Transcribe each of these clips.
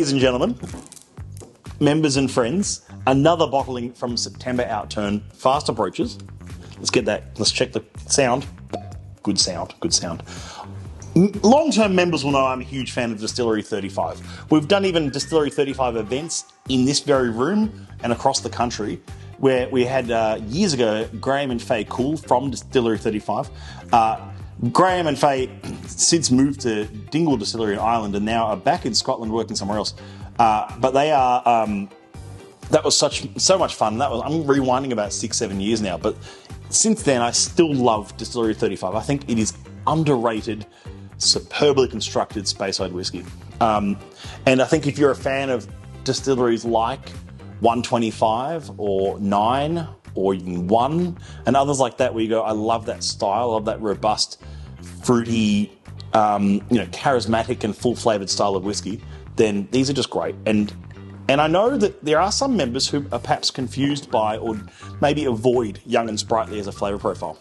Ladies and gentlemen, members and friends, another bottling from September Outturn fast approaches. Let's get that. Let's check the sound. Good sound, good sound. Long-term members will know I'm a huge fan of Distillery 35. We've done even Distillery 35 events in this very room and across the country, where we had years ago Graham and Faye Cool from Distillery 35. Graham and Faye since moved to Dingle Distillery in Ireland and now are back in Scotland working somewhere else. But they are that was so much fun. I'm rewinding about 6-7 years now, but since then I still love Distillery 35. I think it is underrated, superbly constructed Speyside whiskey. And I think if you're a fan of distilleries like 125 or 9 or even 1 and others like that, where you go, I love that style, I love that robust, fruity, charismatic and full flavoured style of whiskey, then these are just great. And I know that there are some members who are perhaps confused by or maybe avoid Young and Spritely as a flavour profile.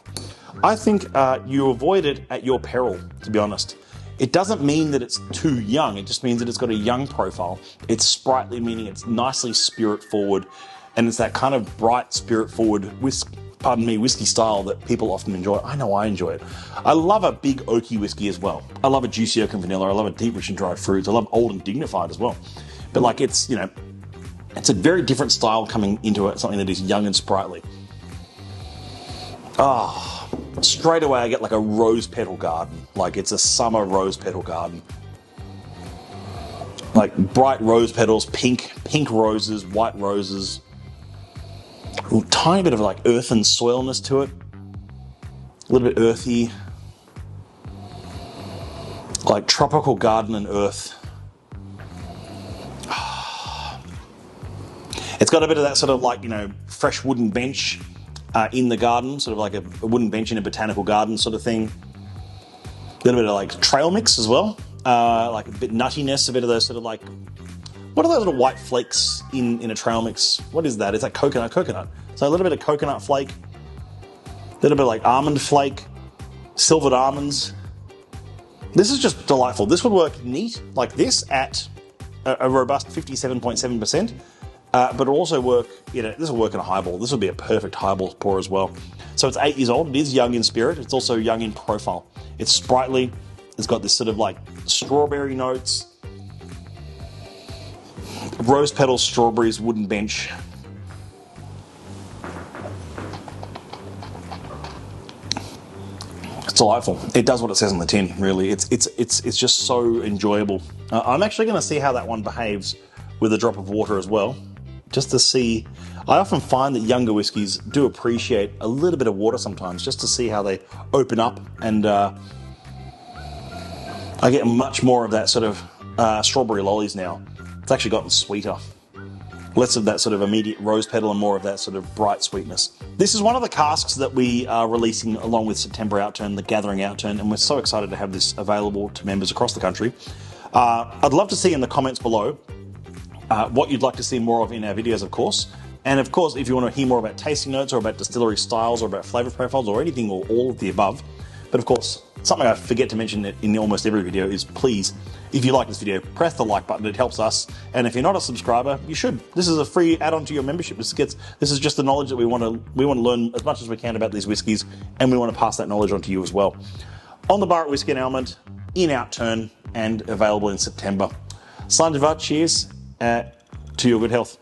I think you avoid it at your peril, to be honest. It doesn't mean that it's too young, it just means that it's got a young profile. It's sprightly, meaning it's nicely spirit forward, and it's that kind of bright spirit forward whiskey style that people often enjoy. I know I enjoy it. I love a big oaky whiskey as well. I love a juicy oak and vanilla. I love a deep rich and dried fruits. I love old and dignified as well. But like it's a very different style coming into it, something that is young and sprightly. Straight away I get like a rose petal garden, like it's a summer rose petal garden. Like bright rose petals, pink roses, white roses. A tiny bit of like earth and soilness to it. A little bit earthy. Like tropical garden and earth. It's got a bit of that sort of like, fresh wooden bench in the garden, sort of like a wooden bench in a botanical garden sort of thing. A little bit of like trail mix as well. Like a bit nuttiness, a bit of those sort of like, what are those little white flakes in a trail mix? What is that? It's like coconut. So a little bit of coconut flake, a little bit of like almond flake, silvered almonds. This is just delightful. This would work neat like this at a robust 57.7%. But it'll also work, this will work in a highball. This will be a perfect highball pour as well. So it's 8 years old. It is young in spirit. It's also young in profile. It's sprightly. It's got this sort of like strawberry notes. Rose petals, strawberries, wooden bench. It's delightful. It does what it says on the tin, really. It's just so enjoyable. I'm actually going to see how that one behaves with a drop of water as well. Just to see, I often find that younger whiskies do appreciate a little bit of water sometimes, just to see how they open up, and I get much more of that sort of strawberry lollies now. It's actually gotten sweeter. Less of that sort of immediate rose petal and more of that sort of bright sweetness. This is one of the casks that we are releasing along with September Outturn, the Gathering Outturn, and we're so excited to have this available to members across the country. I'd love to see in the comments below what you'd like to see more of in our videos, of course. And of course, if you want to hear more about tasting notes or about distillery styles or about flavour profiles or anything or all of the above. But of course, something I forget to mention in almost every video is, please, if you like this video, press the like button. It helps us. And if you're not a subscriber, you should. This is a free add-on to your membership. This is just the knowledge that we want to learn as much as we can about these whiskies, and we want to pass that knowledge on to you as well. On the bar at Whiskey and Almond, in Outturn, and available in September. Cheers to your good health.